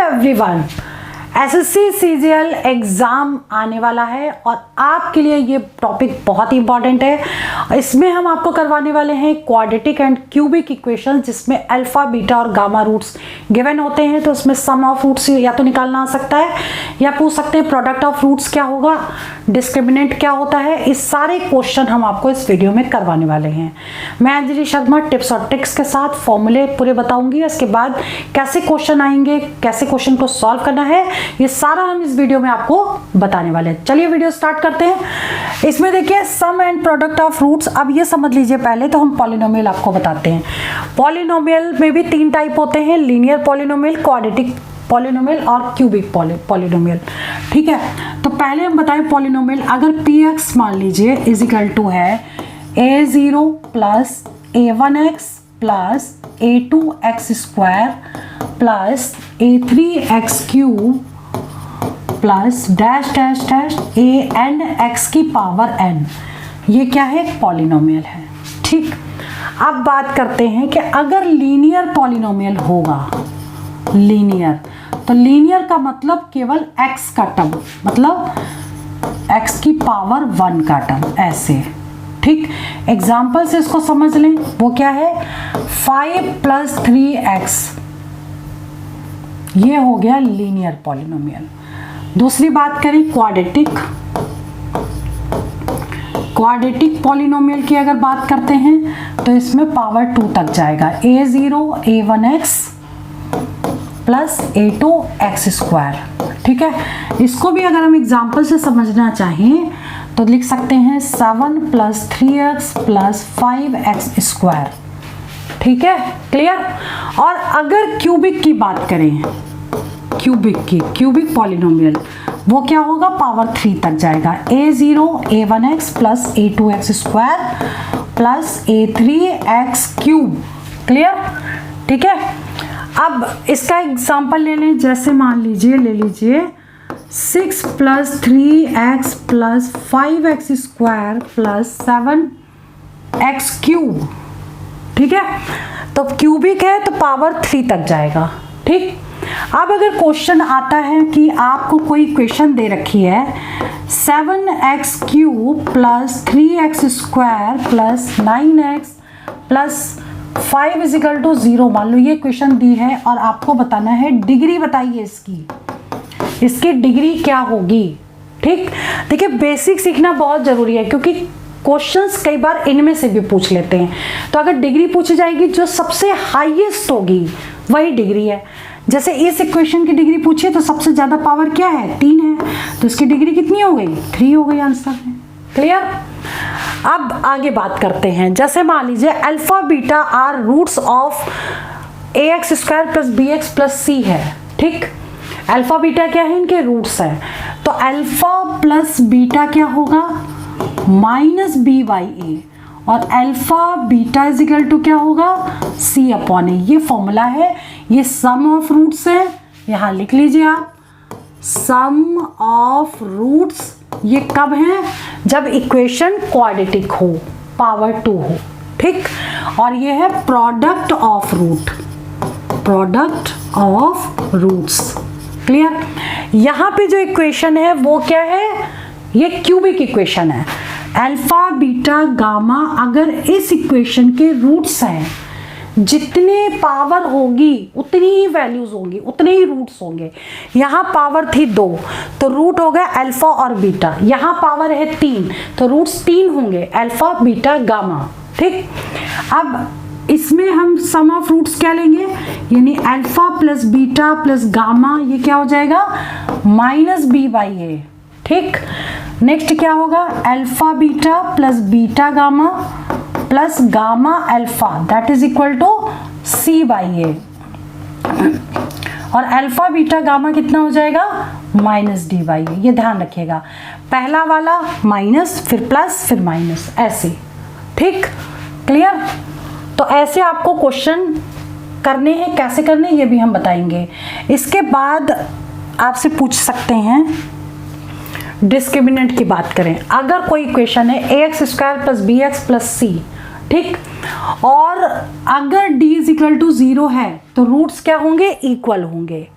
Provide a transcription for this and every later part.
Everyone, SSC CGL exam आने वाला है और आपके लिए ये टॉपिक बहुत ही इंपॉर्टेंट है। इसमें हम आपको करवाने वाले हैं क्वाड्रेटिक एंड क्यूबिक इक्वेशन, जिसमें अल्फा बीटा और गामा रूट्स गिवन होते हैं। तो उसमें सम ऑफ रूट्स या तो निकालना आ सकता है या पूछ सकते हैं प्रोडक्ट ऑफ रूट्स क्या होगा, डिस्क्रिमिनेंट क्या होता है। इस सारे क्वेश्चन हम आपको इस वीडियो में करवाने वाले हैं। मैं अंजलि शर्मा टिप्स और ट्रिक्स के साथ फॉर्मूले पूरे बताऊंगी। इसके बाद कैसे क्वेश्चन आएंगे, कैसे क्वेश्चन को सॉल्व करना है, ये सारा हम इस वीडियो में आपको बताने वाले हैं। चलिए वीडियो स्टार्ट करते हैं। इसमें देखिए सम एंड प्रोडक्ट ऑफ रूट्स। अब ये समझ लीजिए पहले तो हम पॉलिनोमियल आपको बताते हैं। पॉलिनोमियल में भी तीन टाइप होते हैं, लीनियर पॉलिनोमियल, क्वाड्रेटिक पॉलिनोमियल और क्यूबिक पॉलिनोमियल। ठीक है, तो पहले हम बताएं पॉलिनोमियल। अगर px मान लीजिए इज इक्वल टू है a0 plus a1x plus a2x square plus a3x cube plus dash dash dash a n x की पावर n, ये क्या है, पॉलिनोमियल है। ठीक, अब बात करते हैं कि अगर लीनियर पॉलिनोमियल होगा, लीनियर, तो लीनियर का मतलब केवल x का टर्म, मतलब x की पावर 1 का टर्म, ऐसे। ठीक, एग्जाम्पल से इसको समझ लें। वो क्या है, 5 प्लस 3x, ये हो गया लीनियर पॉलिनोमियल। दूसरी बात करें क्वाड्रेटिक, क्वाड्रेटिक पॉलिनोमियल की अगर बात करते हैं तो इसमें पावर 2 तक जाएगा, a0 a1x plus a2x square. ठीक है, इसको भी अगर हम एग्जाम्पल से समझना चाहें तो लिख सकते हैं 7 plus 3x plus 5x square. ठीक है, क्लियर। और अगर क्यूबिक की बात करें, क्यूबिक की, क्यूबिक पॉलिनोमियल, वो क्या होगा, पावर 3 तक जाएगा, a0 a1x plus a2x square plus a3x cube. Clear, ठीक है। अब इसका एग्जाम्पल ले लें, जैसे मान लीजिए, ले लीजिए 6 plus 3x plus 5x square plus 7x cube. ठीक है, तो क्यूबिक है तो पावर 3 तक जाएगा। ठीक, अब अगर क्वेश्चन आता है कि आपको कोई इक्वेशन दे रखी है 7x cube plus 3x square plus 9x plus 5 is equal to 0, मान लो ये क्वेश्चन दी है और आपको बताना है डिग्री, बताइए इसकी डिग्री क्या होगी। ठीक, देखिए बेसिक सीखना बहुत जरूरी है क्योंकि क्वेश्चंस कई बार इनमें से भी पूछ लेते हैं। तो अगर डिग्री पूछी जाएगी, जो सबसे हाईएस्ट होगी वही डिग्री है। जैसे इस इक्वेशन की डिग्री पूछिए तो सबसे ज्यादा पावर क्या है, 3 है, तो इसकी डिग्री कितनी हो गई, 3 हो गई आंसर में। क्लियर। अब आगे बात करते हैं, जैसे मान लीजिए alpha beta are roots of ax square plus bx plus c है। ठीक, अल्फा बीटा क्या है, इनके रूट्स है। तो अल्फा प्लस बीटा क्या होगा, माइनस b बाई ए, और alpha beta is equal to क्या होगा, c अपॉन ए। ये फॉर्मूला है, ये सम ऑफ रूट्स है, यहां लिख लीजिए आप, सम ऑफ रूट्स। ये कब है, जब इक्वेशन क्वाड्रेटिक हो, पावर 2 हो। ठीक, और ये है product of root, product of roots. Clear. यहां पे जो इक्वेशन है वो क्या है, ये क्यूबिक इक्वेशन है। अल्फा बीटा गामा, अगर इस इक्वेशन के रूट्स हैं, जितने पावर होगी उतनी ही वैल्यूज होंगी, उतने ही रूट्स होंगे। यहाँ पावर थी 2 तो रूट हो गया अल्फा और बीटा, यहाँ पावर है 3 तो रूट्स 3 होंगे, अल्फा बीटा गामा। ठीक, अब इसमें हम सम ऑफ रूट्स क्या लेंगे, यानी alpha plus beta plus gamma, ये क्या हो जाएगा, माइनस b बाई ए। ठीक, नेक्स्ट क्या होगा, alpha beta plus beta gamma plus gamma alpha, that is equal to c by a, और अल्फा बीटा गामा कितना हो जाएगा, माइनस d बाई ए। ये ध्यान रखिएगा, पहला वाला माइनस फिर प्लस फिर माइनस, ऐसे। ठीक, क्लियर। तो ऐसे आपको क्वेश्चन करने हैं, कैसे करने ये भी हम बताएंगे। इसके बाद आपसे पूछ सकते हैं, डिस्क्रिमिनेंट की बात करें, अगर कोई इक्वेशन है ax square plus bx plus c, ठीक, और अगर d इज इक्वल टू 0 है तो रूट्स क्या होंगे, इक्वल होंगे।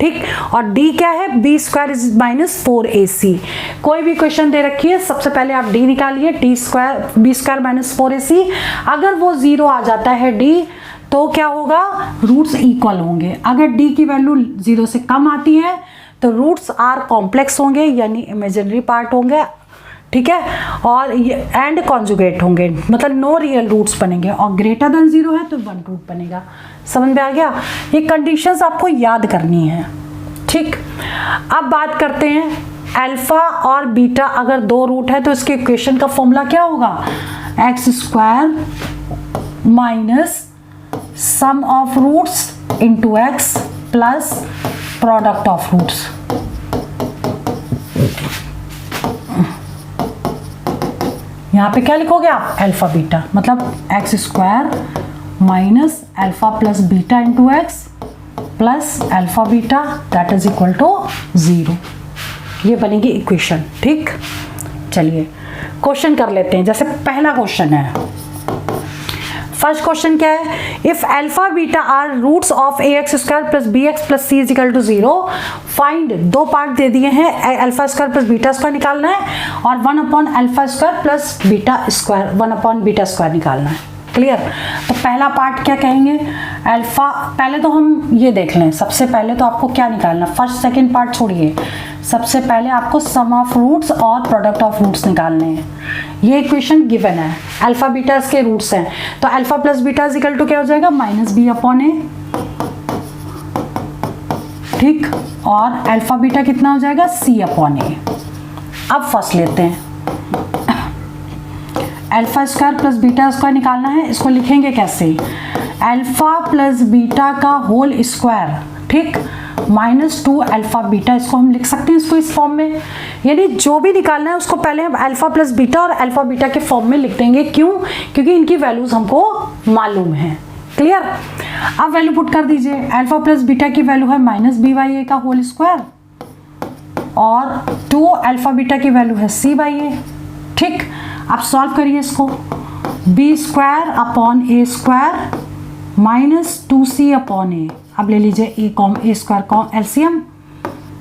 ठीक। और डी क्या है, B square is minus 4ac। कोई भी क्वेश्चन दे रखी है सबसे पहले आप डी निकालिए, D square b square minus 4ac। अगर वो 0 आ जाता है डी तो क्या होगा, रूट्स इक्वल होंगे। अगर डी की वैल्यू 0 से कम आती है तो रूट्स आर कॉम्प्लेक्स होंगे यानी इमेजिनरी पार्ट होंगे, ठीक है, और ये एंड कॉन्जुगेट होंगे, मतलब नो रियल रूट्स बनेंगे। और ग्रेटर देन 0 है तो 1 रूट बनेगा। समझ में आ गया? ये कंडीशंस आपको याद करनी है, ठीक। अब बात करते हैं अल्फा और बीटा, अगर 2 रूट है तो इसके इक्वेशन का फॉर्मूला क्या होगा, x square minus sum of roots into x plus product of roots. यहाँ पे क्या लिखोगे आप, अल्फा बीटा, मतलब x square minus alpha plus beta into x plus alpha beta that is equal to 0। ये बनेगी इक्वेशन, ठीक। चलिए क्वेश्चन कर लेते हैं। जैसे पहला क्वेश्चन है, फर्स्ट क्वेश्चन क्या है, if alpha beta are roots of a x square plus b x plus c is equal to 0, find, 2 part दे दिए हैं, alpha square plus beta square निकालना है और 1 upon alpha square plus beta square 1 upon beta square निकालना है। Clear? तो पहला पार्ट क्या कहेंगे, अल्फा, पहले तो हम ये देख लें, सबसे पहले तो आपको क्या निकालना, फर्स्ट सेकंड पार्ट छोड़िए, सबसे पहले आपको सम ऑफ रूट्स और प्रोडक्ट ऑफ रूट्स निकालने हैं। ये इक्वेशन गिवन है, अल्फा बीटा इसके रूट्स हैं, तो alpha plus beta is equal to क्या हो जाएगा, माइनस बी अपॉन ए, ठीक, और अल्फा बीटा कितना हो जाएगा, सी अपॉन ए। अब फर्स्ट लेते हैं, alpha square plus beta square निकालना है। इसको लिखेंगे कैसे, अल्फा प्लस बीटा का होल स्क्वायर, ठीक, माइनस 2 अल्फा बीटा, इसको हम लिख सकते हैं इसको इस फॉर्म में। यानी जो भी निकालना है उसको पहले हम अल्फा प्लस बीटा और अल्फा बीटा के फॉर्म में लिख देंगे। क्यों? क्योंकि इनकी वैल्यूज हमको मालूम है। क्लियर? अब वैल्यू पुट कर दीजिए, अल्फा प्लस बीटा की वैल्यू है माइनस बी बाई ए का होल स्क्वायर और 2 अल्फा बीटा की वैल्यू है सी बाई ए, ठीक। अब सॉल्व करिए इसको, b square upon a square minus 2c upon a, अब ले लीजिए ए स्क्वायर का LCM,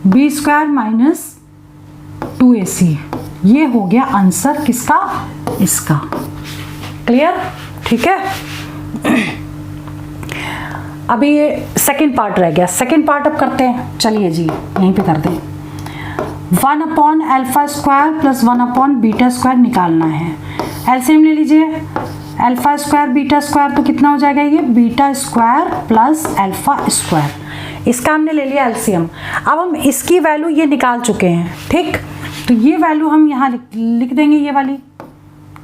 b square minus 2ac, ये हो गया आंसर किसका, इसका। क्लियर? ठीक है। अभी ये सेकेंड पार्ट रह गया, सेकेंड पार्ट अब करते हैं। चलिए जी यहीं पे कर दें, 1 upon alpha square plus 1 upon beta square निकालना है। एलसीएम ले लीजिए, अल्फा स्क्वायर बीटा स्क्वायर तो कितना हो जाएगा, ये beta square plus alpha square, इसका हमने ले लिया एलसीएम। अब हम इसकी वैल्यू ये निकाल चुके हैं, ठीक, तो ये वैल्यू हम यहाँ लिख देंगे, ये वाली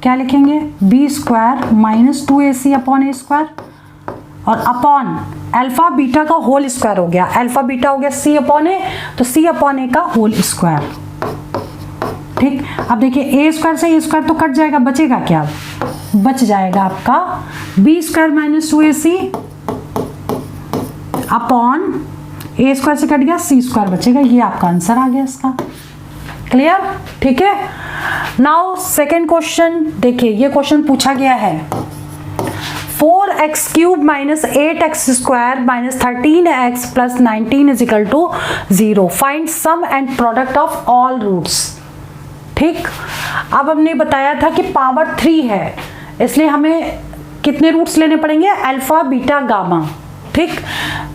क्या लिखेंगे, b square minus 2ac upon a square और अपॉन अल्फा बीटा का होल स्क्वायर हो गया, अल्फा बीटा हो गया सी अपॉन ए, तो सी अपॉन ए का होल स्क्वायर, ठीक। अब देखिए ए स्क्वायर से ए स्क्वायर तो कट जाएगा, बचेगा क्या, बच जाएगा आपका b square minus 2ac upon a square से कट गया, सी स्क्वायर बचेगा, ये आपका आंसर आ गया इसका। क्लियर? ठीक है। नाउ सेकेंड क्वेश्चन देखिए, ये क्वेश्चन पूछा गया है 4x cube minus 8x square minus 13x plus 19 is equal to 0, find sum and product of all roots. ठीक, अब हमने बताया था कि पावर 3 है, इसलिए हमें कितने रूट्स लेने पड़ेंगे, अल्फा बीटा गामा। ठीक,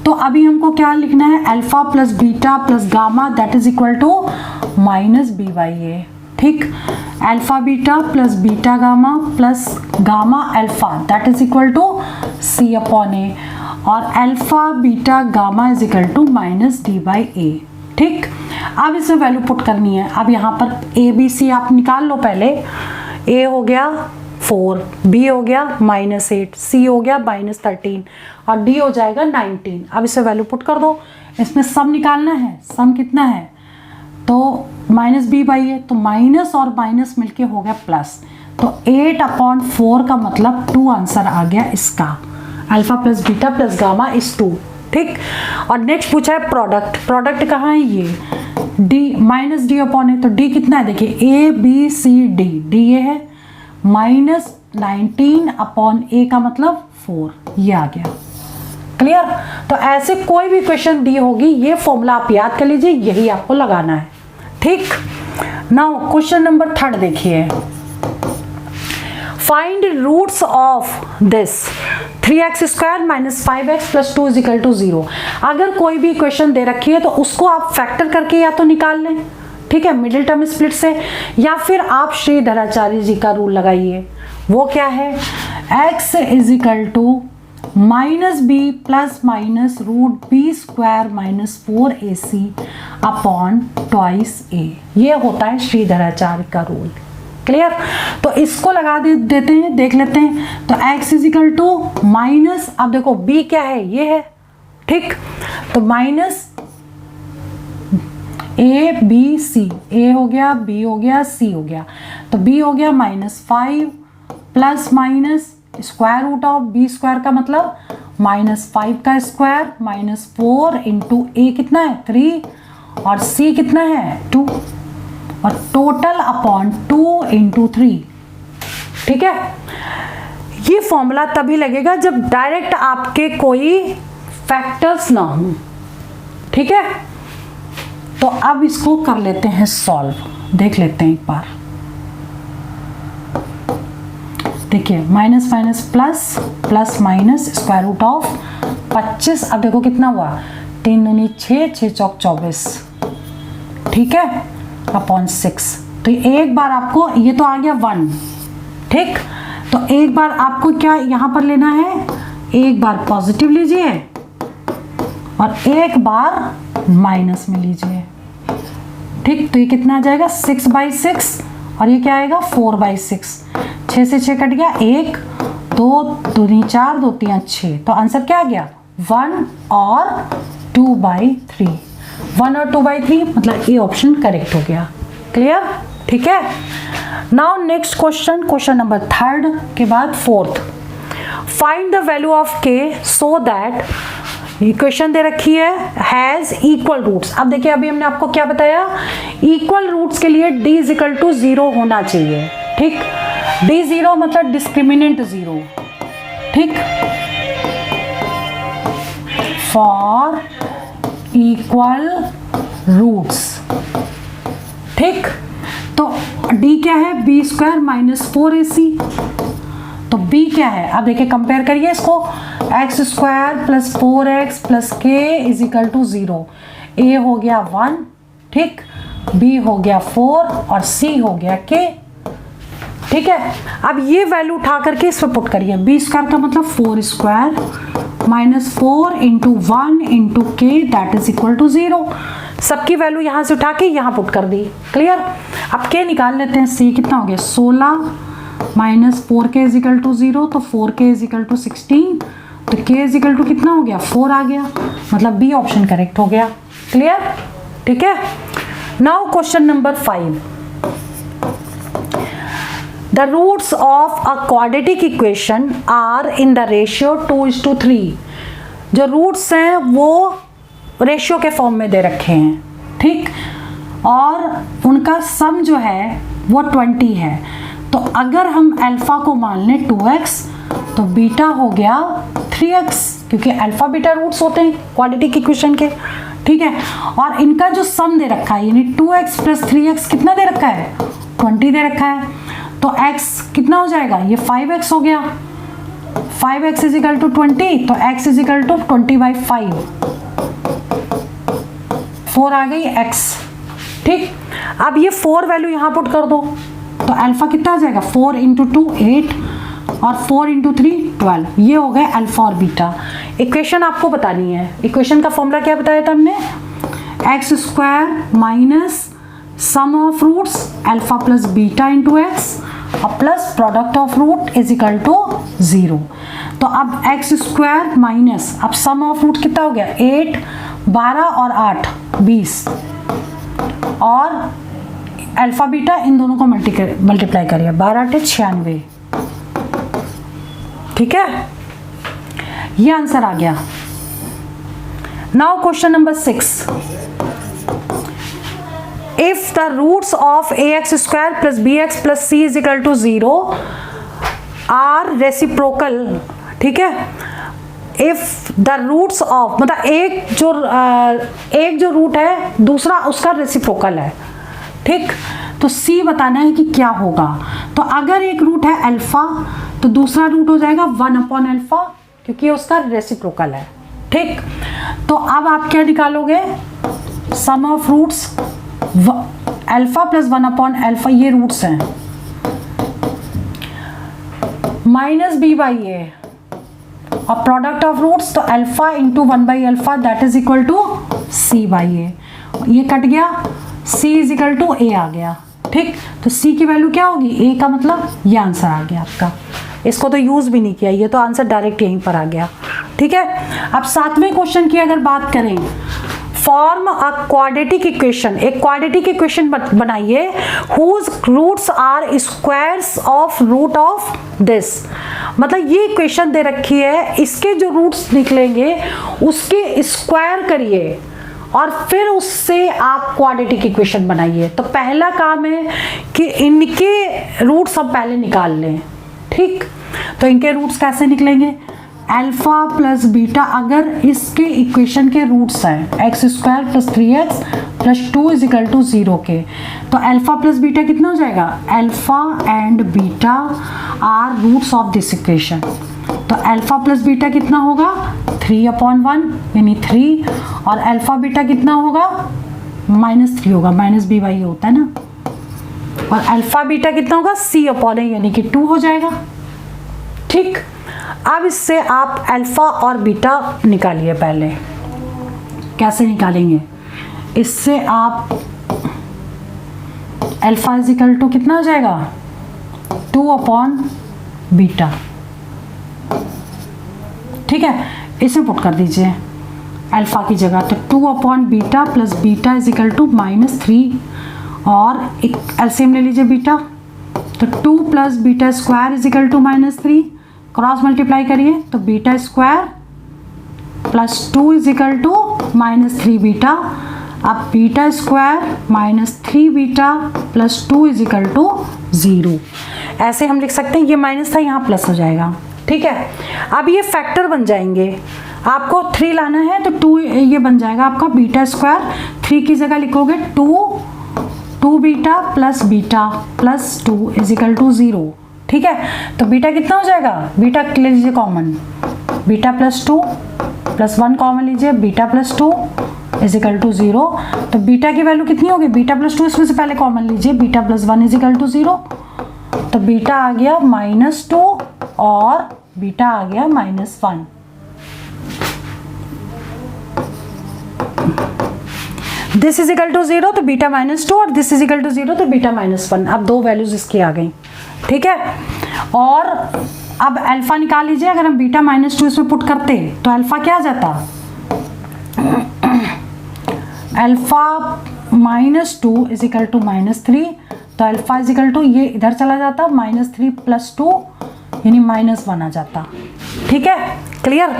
तो अभी हमको क्या लिखना है, alpha plus beta plus gamma that is equal to minus b by a. ठीक, alpha beta plus beta gamma plus gamma alpha that is equal to c upon a, और alpha beta gamma is equal to minus d by a. ठीक, अब इसमें value put करनी है। अब यहाँ पर ए बी सी आप निकाल लो पहले, ए हो गया 4, बी हो गया -8, सी हो गया -13 और डी हो जाएगा 19। अब इसे वैल्यू पुट कर दो, इसमें सम निकालना है, सम कितना है तो माइनस बी बाई ए, तो माइनस और माइनस मिलके हो गया प्लस, तो 8/4 का मतलब 2 आंसर आ गया इसका, alpha plus beta plus gamma is 2। ठीक, और नेक्स्ट पूछा है प्रोडक्ट, प्रोडक्ट कहाँ है ये d minus d upon a, तो डी कितना है देखिए a b c d, d ये है -19 अपॉन ए का मतलब 4, ये आ गया। क्लियर। तो ऐसे कोई भी क्वेश्चन दी होगी, ये फॉर्मूला आप याद कर लीजिए, यही आपको लगाना है। ठीक, नाउ क्वेश्चन नंबर 3 देखिए, find roots of this 3x² - 5x + 2 = 0। अगर कोई भी क्वेश्चन दे रखी है तो उसको आप फैक्टर करके या तो निकाल लें, ठीक है, मिडिल टर्म स्प्लिट से, या फिर आप श्रीधराचार्य जी का रूल लगाइए। वो क्या है, x = -b ± √b² - 4ac upon twice a। ये होता है श्रीधराचार्य का रूल। क्लियर। तो इसको लगा देते हैं, देख लेते हैं। तो x = माइनस, अब देखो b क्या है, ये है, ठीक, तो minus a b c, a हो गया, b हो गया, c हो गया, तो b हो गया -5 plus minus square root of b² का मतलब -5 का स्क्वायर -4 इंटू a कितना है 3 और c कितना है 2 और टोटल अपॉन 2 इंटू 3। ठीक है, ये फॉर्मूला तभी लगेगा जब डायरेक्ट आपके कोई फैक्टर्स ना हो। ठीक है, तो अब इसको कर लेते हैं सॉल्व, देख लेते हैं एक बार। देखिए minus minus plus, plus minus square root of 25। अब देखो कितना हुआ, 3 दूनी 6, 6 चौक 24, ठीक है, अपॉन 6। तो एक बार आपको, ये तो आ गया 1, ठीक, तो एक बार आपको क्या यहाँ पर लेना है, एक बार पॉजिटिव लीजिए और एक बार माइनस में लीजिए। ठीक, तो ये कितना आ जाएगा 6/6 और ये क्या आएगा 4/6। 6 से 6 कट गया, 1 2 दूनी 4, 2 3 6, तो आंसर क्या आ गया 1 और 2/3। 1 और 2/3 मतलब ए ऑप्शन करेक्ट हो गया। क्लियर, ठीक है। Now next question, question number 3 के बाद 4th, find the value of के सो दैट, इक्वेशन दे रखी है, हैज इक्वल रूट्स। अब देखिए अभी हमने आपको क्या बताया, इक्वल रूट्स के लिए d = 0 होना चाहिए। ठीक, d 0 मतलब डिस्क्रिमिनेंट 0, ठीक, फॉर इक्वल रूट्स। ठीक, तो d क्या है b² - 4ac, तो b क्या है, अब देखिए कंपेयर करिए इसको, x² + 4x + k = 0। a हो गया 1, ठीक, b हो गया 4 और c हो गया k। ठीक है, अब ये वैल्यू उठा करके इस पर पुट करिए, b² का मतलब 4² -4 into 1 into k that is equal to 0। सबकी वैल्यू यहाँ से उठा के यहाँ पुट कर दी। क्लियर, अब k निकाल लेते हैं, c कितना हो गया 16 -4k = 0, तो 4k = 16, तो k कितना हो गया 4 आ गया, मतलब बी ऑप्शन करेक्ट हो गया। क्लियर, ठीक है। Now question number 5, the roots of a quadratic equation are in the ratio 2:3। जो रूट्स हैं वो रेशियो के फॉर्म में दे रखे हैं, ठीक, और उनका सम जो है वो 20 है। तो अगर हम अल्फा को मान लें 2x, तो बीटा हो गया 3x, क्योंकि अल्फा बीटा रूट्स होते हैं क्वाड्रेटिक इक्वेशन के। ठीक है, और इनका जो सम दे रखा है यानी 2x + 3x कितना दे रखा है 20 दे रखा है, तो x कितना हो जाएगा, ये 5x हो गया, 5x = 20, तो x = 20/5, 4 आ गई x। ठीक, अब ये 4 वैल्यू यहाँ पुट कर दो, तो अल्फा कितना आ जाएगा 4 × 2 8 और 4 × 3 12। ये हो गए अल्फा और बीटा। इक्वेशन आपको बतानी है, इक्वेशन का फॉर्मूला क्या बताया था हमने, x² - sum of roots alpha plus beta into x और प्लस प्रोडक्ट ऑफ रूट = 0। तो अब x² माइनस, अब सम ऑफ रूट कितना हो गया 8, 12 और 8 20, और अल्फा बीटा इन दोनों को मल्टीप्लाई करिए, 12 × 8 = 96। ठीक है, ये आंसर आ गया। Now question number 6, if the roots of ax² + bx + c = 0 are reciprocal, ठीक है, इफ द रूट्स ऑफ, मतलब एक जो रूट है दूसरा उसका रेसिप्रोकल है, ठीक। तो सी बताना है कि क्या होगा। तो अगर एक रूट है अल्फा तो दूसरा रूट हो जाएगा 1/अल्फा, क्योंकि उसका रेसिप्रोकल है, ठीक। तो अब आप क्या निकालोगे, sum of roots alpha plus 1/अल्फा, ये रूट्स हैं, माइनस बी बाई ए और प्रोडक्ट ऑफ रूट्स, तो अल्फा इंटू 1/अल्फा that is equal to c by a. ये कट गया, c is equal to a आ गया, ठीक। तो सी की वैल्यू क्या होगी, ए का मतलब ये आंसर आ गया आपका। इसको तो यूज भी नहीं किया, ये तो आंसर डायरेक्ट यहीं पर आ गया, ठीक है। अब 7वें क्वेश्चन की अगर बात करें, फॉर्म अ क्वाड्रेटिक इक्वेशन, एक क्वाड्रेटिक इक्वेशन बनाइए whose roots are squares of root of this. मतलब ये इक्वेशन दे रखी है, इसके जो रूट्स निकलेंगे उसके स्क्वायर करिए और फिर उससे आप क्वाड्रेटिक इक्वेशन बनाइए। तो पहला काम है कि इनके रूट्स हम पहले निकाल लें, ठीक। तो इनके रूट्स कैसे निकलेंगे, अल्फा प्लस बीटा, अगर इसके इक्वेशन के रूट्स हैं x square plus 3x plus 2 is equal to 0 के, तो अल्फा प्लस बीटा कितना हो जाएगा, alpha and beta are roots of this equation. तो अल्फा प्लस बीटा कितना होगा 3/1 यानी 3, और अल्फा बीटा कितना होगा -3 होगा, माइनस बी वाई होता है ना, और अल्फा बीटा कितना होगा C/A यानी कि 2 हो जाएगा, ठीक। अब इससे आप अल्फा और बीटा निकालिए। पहले कैसे निकालेंगे, इससे आप अल्फा इज इक्वल टू कितना हो जाएगा 2/बीटा, ठीक है। इसे पुट कर दीजिए अल्फा की जगह, तो 2/बीटा plus beta is equal to -3, और एक एलसीएम ले लीजिए बीटा, तो 2 plus beta square is equal to -3, cross multiply करिए तो beta square plus 2 is equal to -3 beta. अब beta square -3 beta plus 2 is equal to 0, ऐसे हम लिख सकते हैं। ये माइनस था, यहाँ प्लस हो जाएगा, ठीक है। अब ये फैक्टर बन जाएंगे, आपको 3 लाना है तो 2 ये बन जाएगा आपका बीटा स्क्वायर, 3 की जगह लिखोगे 2 beta plus 2 is equal to 0, ठीक है। तो बीटा कितना हो जाएगा, बीटा ले लीजिए common, beta plus 2 plus 1 common लीजिए, beta plus 2 is equal to 0। तो बीटा की वैल्यू कितनी होगी, बीटा प्लस 2 इसमें से पहले कॉमन लीजिए, beta plus 1 is equal to 0, तो बीटा आ गया -2 और बीटा आ गया -1। दिस इज इक्वल टू 0 तो बीटा -2 और दिस इज इक्वल टू 0 तो बीटा -1। अब दो वैल्यूज इसकी आ गई, ठीक है। और अब अल्फा निकाल लीजिए, अगर हम बीटा -2 इसमें पुट करते तो अल्फा क्या आ जाता, अल्फा -2 इज इक्वल टू -3, तो अल्फा इज इक्वल टू ये इधर चला जाता -3 प्लस 2 यानी -1 आ जाता, ठीक है, क्लियर।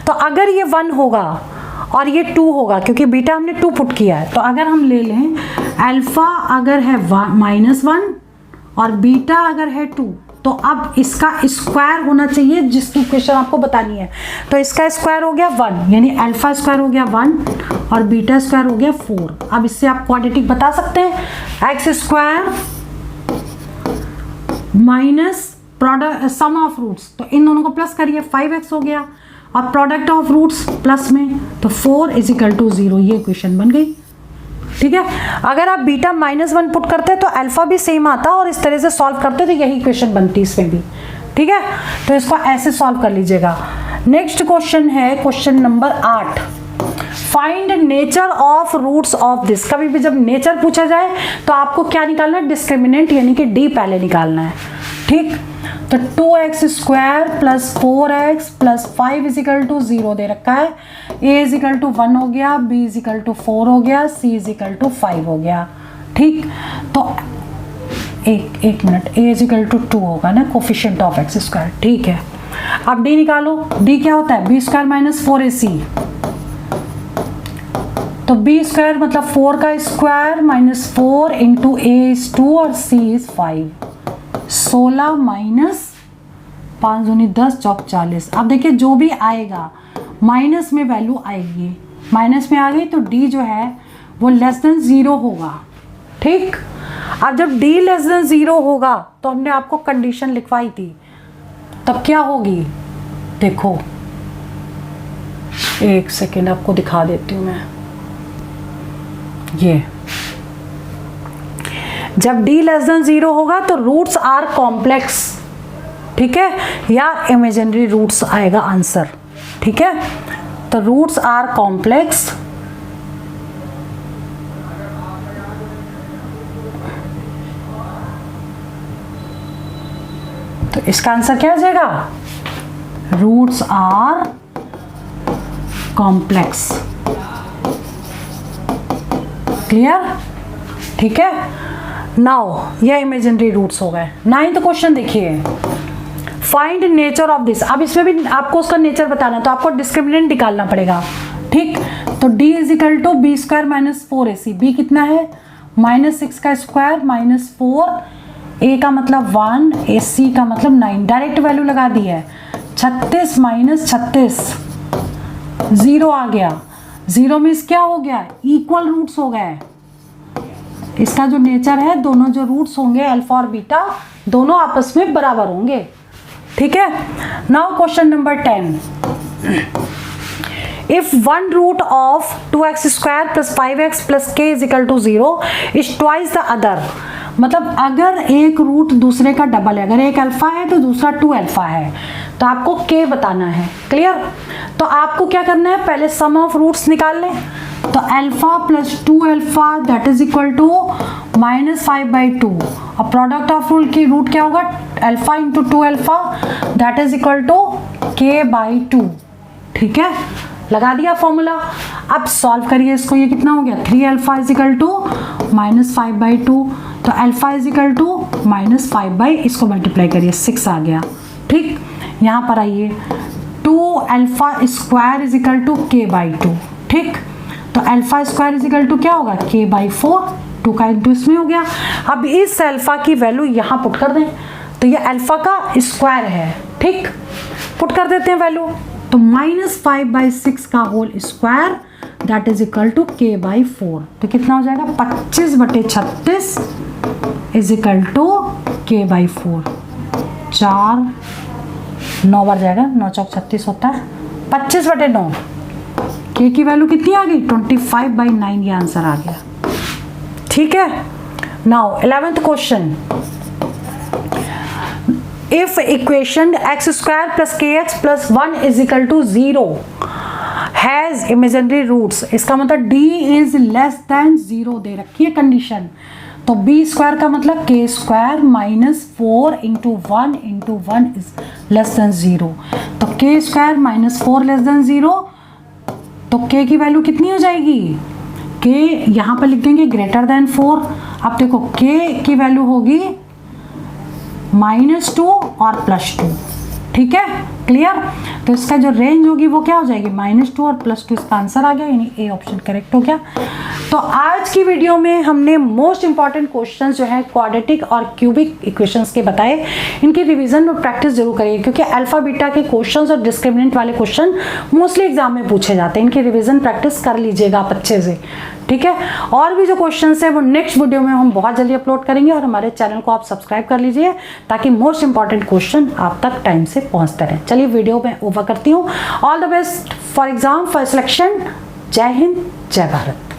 तो अगर ये 1 होगा और ये 2 होगा, क्योंकि बीटा हमने 2 पुट किया है, तो अगर हम ले लें अल्फा अगर है -1 और बीटा अगर है 2, तो अब इसका स्क्वायर होना चाहिए जिसकी इक्वेशन आपको बतानी है। तो इसका स्क्वायर हो गया 1, यानी अल्फा स्क्वायर हो गया 1 और बीटा स्क्वायर हो गया 4। अब इससे आप क्वाड्रेटिक बता सकते हैं, x square minus product sum of roots, तो इन दोनों को प्लस करिए 5x हो गया, और प्रोडक्ट ऑफ रूट्स प्लस में तो 4 इज इक्वल टू 0, ये इक्वेशन बन गई, ठीक है। अगर आप बीटा -1 पुट करते तो अल्फा भी सेम आता और इस तरह से सॉल्व करते तो यही इक्वेशन बनती इसमें भी, ठीक है। तो इसको ऐसे सॉल्व कर लीजिएगा। नेक्स्ट क्वेश्चन है question number 8, find nature of roots of this. कभी भी जब नेचर पूछा जाए तो आपको क्या निकालना है, डिस्क्रिमिनेंट यानी कि डी पहले निकालना है, ठीक। तो 2x square plus 4x plus 5 is equal to 0 दे रखा है, a इज इक्वल टू 1 हो गया, b इज इक्वल टू 4 हो गया, c इज इक्वल टू 5 हो गया, ठीक। तो एक minute, a is equal to 2 होगा ना, कोफिशिएंट ऑफ x स्क्वायर, ठीक है। अब d निकालो, d क्या होता है b स्क्वायर माइनस 4ac, तो b स्क्वायर मतलब 4 का square minus 4 into a is 2 और c इज 5, 16 माइनस 5 दूनी 10, चौक 40। अब देखिए जो भी आएगा माइनस में वैल्यू आएगी, माइनस में आ गई तो डी जो है वो लेस देन 0 होगा। ठीक, अब जब डी लेस देन 0 होगा तो हमने आपको कंडीशन लिखवाई थी, तब क्या होगी देखो, एक सेकेंड आपको दिखा देती हूँ मैं। ये जब d लेस देन 0 होगा तो रूट्स आर कॉम्प्लेक्स, ठीक है, या इमेजिनरी रूट्स आएगा आंसर। ठीक है, तो रूट्स आर कॉम्प्लेक्स, तो इसका आंसर क्या हो जाएगा, रूट्स आर कॉम्प्लेक्स। क्लियर? ठीक है, नाउ ये इमेजिनरी रूट्स हो गए। 9th क्वेश्चन देखिए, फाइंड नेचर ऑफ दिस। अब इसमें भी आपको उसका नेचर बताना है, तो आपको डिस्क्रिमिनेंट निकालना पड़ेगा। ठीक, तो d is equal to b square minus 4ac। B कितना है, -6 का स्क्वायर माइनस 4, a का मतलब 1, ac का मतलब 9। डायरेक्ट वैल्यू लगा दी है, 36 माइनस 36, 0 आ गया। 0 में क्या हो गया, इक्वल रूट्स हो गए। इसका जो नेचर है, दोनों जो रूट्स होंगे अल्फा और बीटा दोनों आपस में बराबर होंगे। ठीक है, now question number 10, if one root of 2x square plus 5x plus k is equal to 0 is twice the other. मतलब अगर एक रूट दूसरे का डबल है, अगर एक अल्फा है तो दूसरा 2 अल्फा है, तो आपको k बताना है। क्लियर? तो आपको क्या करना है, पहले सम ऑफ रूट्स निकाल लें। तो alpha plus 2 alpha that is equal to -5/2, और प्रोडक्ट ऑफ रूल की रूट क्या होगा, alpha into 2 alpha that is equal to k/2। ठीक है, लगा दिया फॉर्मूला। अब सॉल्व करिए इसको, ये कितना हो गया, 3 अल्फा इज इक्वल टू -5/2, तो अल्फा इज इक्वल टू -5 इसको मल्टीप्लाई करिए, 6 आ गया। ठीक, यहाँ पर आइए, 2 alpha square is equal to k/2। ठीक, तो alpha square is equal to क्या होगा, k/4, 2 का इंटू इसमें हो गया। अब इस अल्फा की वैल्यू यहाँ पुट कर दें, तो ये अल्फा का स्क्वायर है। ठीक, पुट कर देते हैं वैल्यू, तो -5/6 का whole square that is equal to k/4, तो कितना हो जाएगा, 25/36 इज इक्वल टू k/4। 4 9 बार जाएगा, 9 चौक 36 होता है, 25/9। k की वैल्यू कितनी आ गई, 25/9, ये आंसर आ गया। ठीक है, now 11th question, if equation x square plus kx plus 1 is equal to 0 has imaginary roots, इसका मतलब d इज लेस देन 0 दे रखी है कंडीशन। तो b स्क्वायर का मतलब k square minus 4 into 1 into 1 is less than 0, तो k square minus 4 less than 0, तो k की वैल्यू कितनी हो जाएगी, k यहाँ पर लिख देंगे ग्रेटर देन 4। अब देखो k की वैल्यू होगी -2 और +2। ठीक है, क्लियर? तो इसका जो रेंज होगी वो क्या हो जाएगी, -2 और +2, इसका आंसर आ गया, यानी ए ऑप्शन करेक्ट हो गया। तो आज की वीडियो में हमने मोस्ट इंपॉर्टेंट क्वेश्चंस जो है क्वाड्रेटिक और क्यूबिक इक्वेशंस के बताए। इनकी रिवीजन और प्रैक्टिस जरूर करिए, क्योंकि अल्फा बीटा के क्वेश्चंस और डिस्क्रिमिनेंट वाले क्वेश्चन मोस्टली एग्जाम में पूछे जाते हैं। इनकी रिवीजन प्रैक्टिस कर लीजिएगा आप अच्छे से। ठीक है, और भी जो क्वेश्चंस है वो नेक्स्ट वीडियो में हम बहुत जल्दी अपलोड करेंगे, और हमारे चैनल को आप सब्सक्राइब कर लीजिए ताकि मोस्ट इंपॉर्टेंट क्वेश्चन आप तक टाइम से पहुंचते रहें। चलिए वीडियो में ओवर करती हूँ। All the best for exam, for selection. जय हिंद, जय भारत।